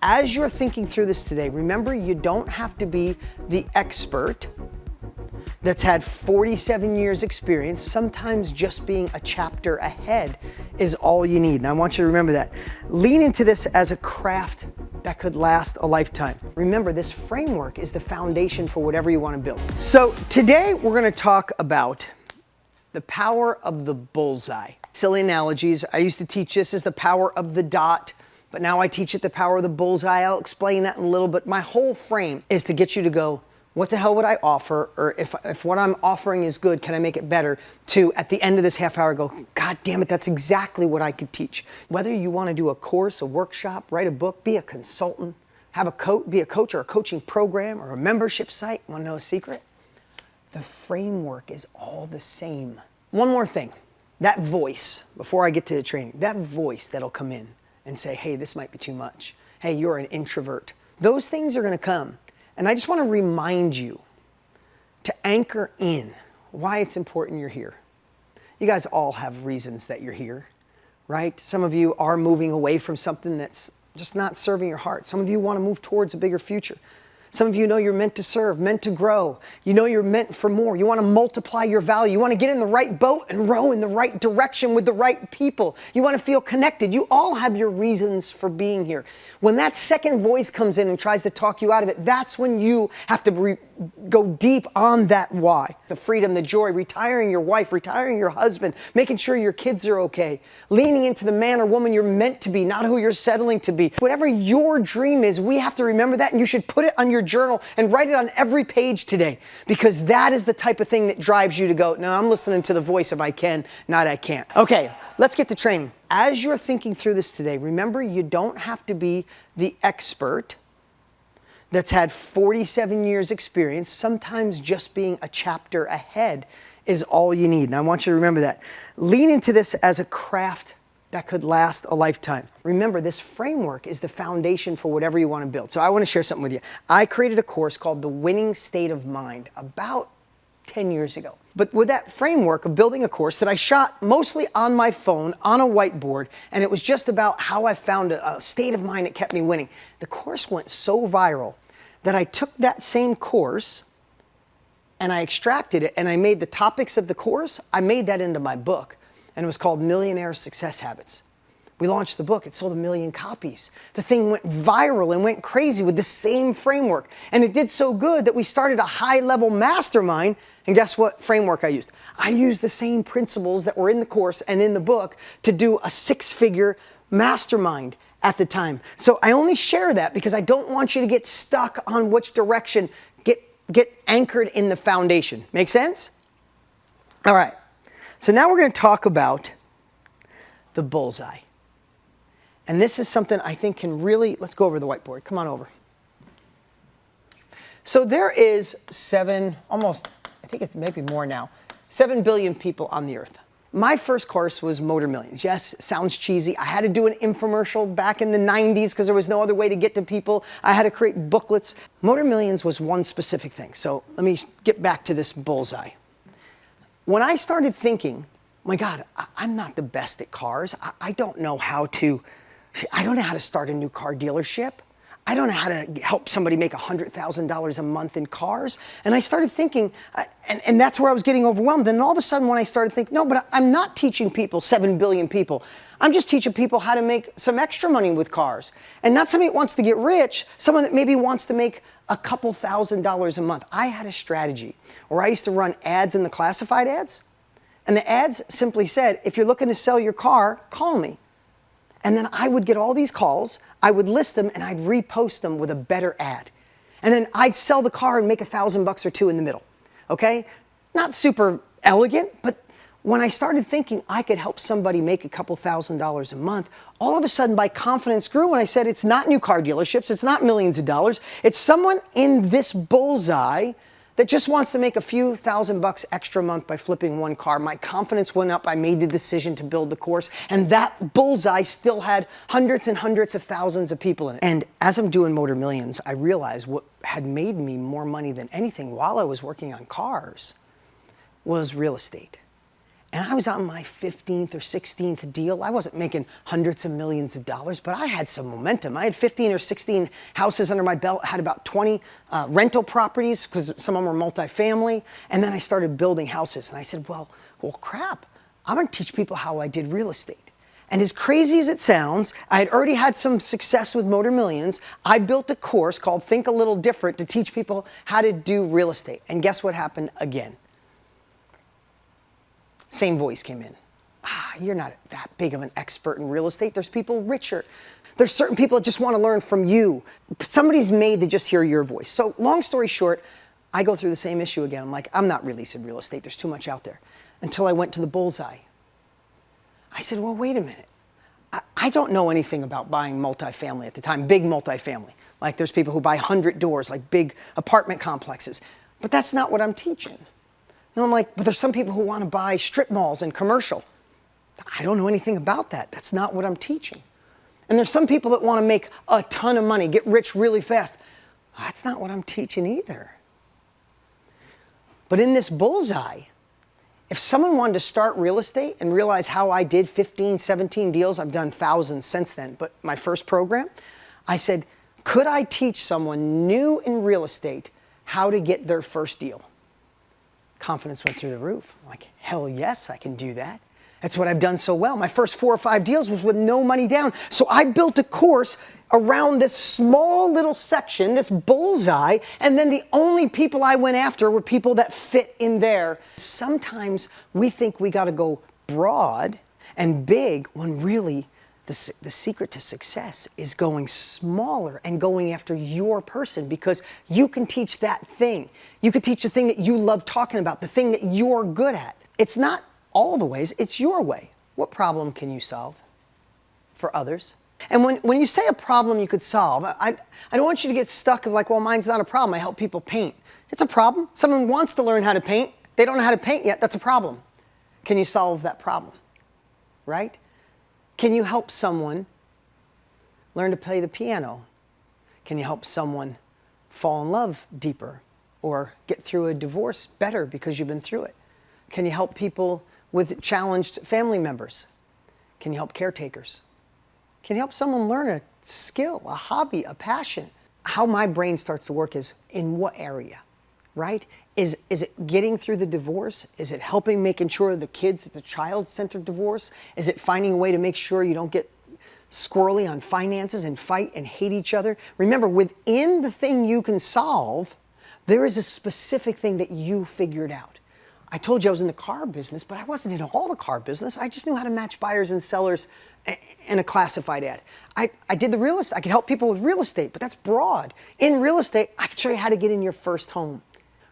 As you're thinking through this today, remember you don't have to be the expert that's had 47 years experience. Sometimes just being a chapter ahead is all you need. And I want you to remember that. Lean into this as a craft that could last a lifetime. Remember, this framework is the foundation for whatever you want to build. So today we're going to talk about the power of the bullseye. Silly analogies. I used to teach this as the power of the dot, but now I teach it the power of the bullseye. I'll explain that in a little bit. My whole frame is to get you to go, what the hell would I offer? Or if what I'm offering is good, can I make it better? To, at the end of this half hour, go, God damn it, that's exactly what I could teach. Whether you want to do a course, a workshop, write a book, be a consultant, be a coach or a coaching program or a membership site, want to know a secret? The framework is all the same. One more thing, that voice, before I get to the training, that voice that'll come in and say, hey, this might be too much. Hey, you're an introvert. Those things are going to come. And I just want to remind you to anchor in why it's important you're here. You guys all have reasons that you're here, right? Some of you are moving away from something that's just not serving your heart. Some of you want to move towards a bigger future. Some of you know you're meant to serve, meant to grow. You know you're meant for more. You want to multiply your value. You want to get in the right boat and row in the right direction with the right people. You want to feel connected. You all have your reasons for being here. When that second voice comes in and tries to talk you out of it, that's when you have to go deep on that why. The freedom, the joy, retiring your wife, retiring your husband, making sure your kids are okay, leaning into the man or woman you're meant to be, not who you're settling to be. Whatever your dream is, we have to remember that, and you should put it on your journal and write it on every page today, because that is the type of thing that drives you to go, no, I'm listening to the voice of I can, not I can't. Okay, let's get to training. As you're thinking through this today, remember you don't have to be the expert that's had 47 years experience. Sometimes just being a chapter ahead is all you need. And I want you to remember that. Lean into this as a craft that could last a lifetime. Remember, this framework is the foundation for whatever you want to build. So I want to share something with you. I created a course called The Winning State of Mind about 10 years ago. But with that framework of building a course that I shot mostly on my phone, on a whiteboard, and it was just about how I found a state of mind that kept me winning. The course went so viral that I took that same course and I extracted it and I made the topics of the course, I made that into my book. And it was called Millionaire Success Habits. We launched the book, it sold 1 million copies. The thing went viral and went crazy with the same framework. And it did so good that we started a high-level mastermind. And guess what framework I used? I used the same principles that were in the course and in the book to do a 6-figure mastermind at the time. So I only share that because I don't want you to get stuck on which direction. Get anchored in the foundation. Make sense? All right. So now we're going to talk about the bullseye. And this is something I think can really, let's go over the whiteboard. Come on over. So there is I think it's maybe more now, 7 billion people on the earth. My first course was Motor Millions. Yes, sounds cheesy. I had to do an infomercial back in the 90s because there was no other way to get to people. I had to create booklets. Motor Millions was one specific thing. So let me get back to this bullseye. When I started thinking, my God, I'm not the best at cars. I don't know how to start a new car dealership. I don't know how to help somebody make $100,000 a month in cars. And I started thinking, and that's where I was getting overwhelmed. And all of a sudden when I started thinking, no, but I'm not teaching people, 7 billion people. I'm just teaching people how to make some extra money with cars. And not somebody that wants to get rich, someone that maybe wants to make a couple $1,000s a month. I had a strategy where I used to run ads in the classified ads. And the ads simply said, if you're looking to sell your car, call me. And then I would get all these calls, I would list them, and I'd repost them with a better ad. And then I'd sell the car and make $1,000 or $2 in the middle, okay? Not super elegant, but when I started thinking I could help somebody make a couple $1,000s a month, all of a sudden my confidence grew when I said it's not new car dealerships, it's not millions of dollars, it's someone in this bullseye that just wants to make a few $1,000 extra a month by flipping one car. My confidence went up. I made the decision to build the course, and that bullseye still had hundreds and hundreds of thousands of people in it. And as I'm doing Motor Millions, I realized what had made me more money than anything while I was working on cars was real estate. And I was on my 15th or 16th deal. I wasn't making hundreds of millions of dollars, but I had some momentum. I had 15 or 16 houses under my belt, had about 20 rental properties because some of them were multifamily. And then I started building houses. And I said, well, crap, I'm gonna teach people how I did real estate. And as crazy as it sounds, I had already had some success with Motor Millions. I built a course called Think a Little Different to teach people how to do real estate. And guess what happened again? Same voice came in. You're not that big of an expert in real estate. There's people richer. There's certain people that just want to learn from you. Somebody's made to just hear your voice. So long story short, I go through the same issue again. I'm like, I'm not releasing real estate. There's too much out there. Until I went to the bullseye. I said, well, wait a minute. I don't know anything about buying multifamily at the time, big multifamily. Like there's people who buy 100 doors, like big apartment complexes. But that's not what I'm teaching. And I'm like, but there's some people who want to buy strip malls and commercial. I don't know anything about that. That's not what I'm teaching. And there's some people that want to make a ton of money, get rich really fast. That's not what I'm teaching either. But in this bullseye, if someone wanted to start real estate and realize how I did 15, 17 deals, I've done thousands since then, but my first program, I said, could I teach someone new in real estate how to get their first deal? Confidence went through the roof. I'm like, hell yes, I can do that. That's what I've done so well. My first 4 or 5 deals was with no money down. So I built a course around this small little section, this bullseye, and then the only people I went after were people that fit in there. Sometimes we think we got to go broad and big when really the secret to success is going smaller and going after your person, because you can teach that thing. You can teach the thing that you love talking about, the thing that you're good at. It's not all the ways, it's your way. What problem can you solve for others? And when you say a problem you could solve, I don't want you to get stuck of like, well, mine's not a problem. I help people paint. It's a problem. Someone wants to learn how to paint. They don't know how to paint yet. That's a problem. Can you solve that problem? Right? Can you help someone learn to play the piano? Can you help someone fall in love deeper or get through a divorce better because you've been through it? Can you help people with challenged family members? Can you help caretakers? Can you help someone learn a skill, a hobby, a passion? How my brain starts to work is in what area, right? Is it getting through the divorce? Is it helping making sure the kids, it's a child-centered divorce? Is it finding a way to make sure you don't get squirrely on finances and fight and hate each other? Remember, within the thing you can solve, there is a specific thing that you figured out. I told you I was in the car business, but I wasn't in all the car business. I just knew how to match buyers and sellers in a classified ad. I did the real estate. I could help people with real estate, but that's broad. In real estate, I could show you how to get in your first home,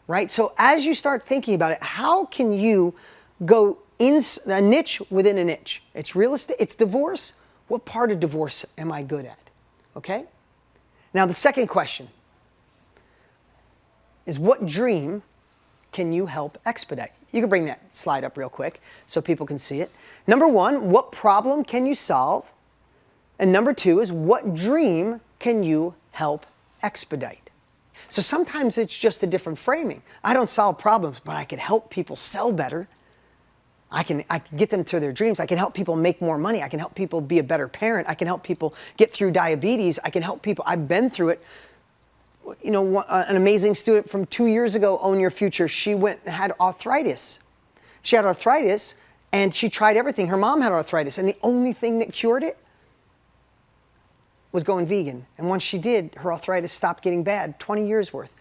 right? So as you start thinking about it, how can you go in a niche within a niche? It's real estate, it's divorce. What part of divorce am I good at? Okay? Now the second question is, what dream can you help expedite? You can bring that slide up real quick so people can see it. Number one, what problem can you solve? And number two is, what dream can you help expedite? So sometimes it's just a different framing. I don't solve problems, but I can help people sell better. I can get them to their dreams. I can help people make more money. I can help people be a better parent. I can help people get through diabetes. I can help people. I've been through it. You know, an amazing student from 2 years ago, Own Your Future, she had arthritis. She had arthritis and she tried everything. Her mom had arthritis, and the only thing that cured it was going vegan. And once she did, her arthritis stopped getting bad, 20 years worth.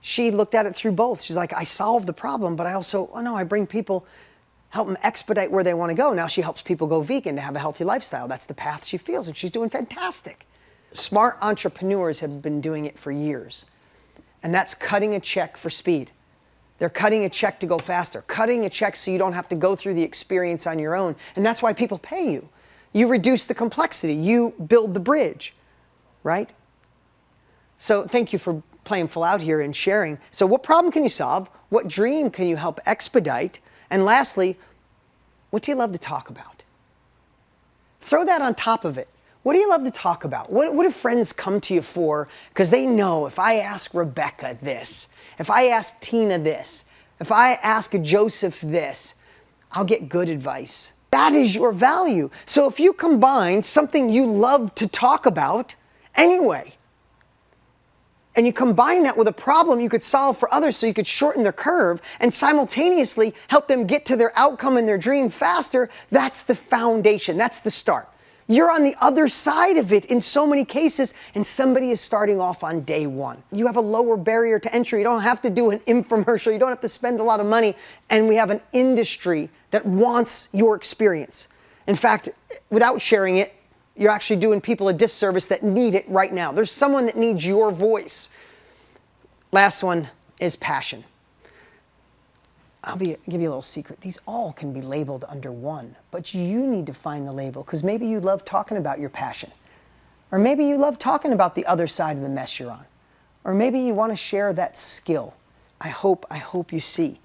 She looked at it through both. She's like, I solved the problem, but I also, I bring people, help them expedite where they want to go. Now she helps people go vegan to have a healthy lifestyle. That's the path she feels, and she's doing fantastic. Smart entrepreneurs have been doing it for years, and that's cutting a check for speed. They're cutting a check to go faster, cutting a check so you don't have to go through the experience on your own, and that's why people pay you. You reduce the complexity, you build the bridge, right? So thank you for playing full out here and sharing. So what problem can you solve? What dream can you help expedite? And lastly, what do you love to talk about? Throw that on top of it. What do you love to talk about? What do friends come to you for? Because they know, if I ask Rebecca this, if I ask Tina this, if I ask Joseph this, I'll get good advice. That is your value. So if you combine something you love to talk about anyway, and you combine that with a problem you could solve for others so you could shorten their curve and simultaneously help them get to their outcome and their dream faster, that's the foundation, that's the start. You're on the other side of it in so many cases, and somebody is starting off on day one. You have a lower barrier to entry. You don't have to do an infomercial. You don't have to spend a lot of money, and we have an industry that wants your experience. In fact, without sharing it, you're actually doing people a disservice that need it right now. There's someone that needs your voice. Last one is passion. I'll give you a little secret. These all can be labeled under one, but you need to find the label because maybe you love talking about your passion. Or maybe you love talking about the other side of the mess you're on. Or maybe you want to share that skill. I hope you see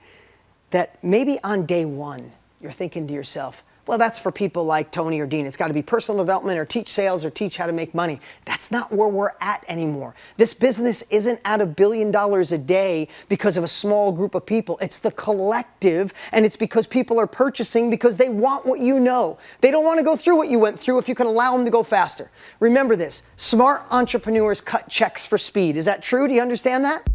that maybe on day one, you're thinking to yourself, well, that's for people like Tony or Dean. It's got to be personal development or teach sales or teach how to make money. That's not where we're at anymore. This business isn't at $1 billion a day because of a small group of people. It's the collective, and it's because people are purchasing because they want what you know. They don't want to go through what you went through if you can allow them to go faster. Remember this, smart entrepreneurs cut checks for speed. Is that true? Do you understand that?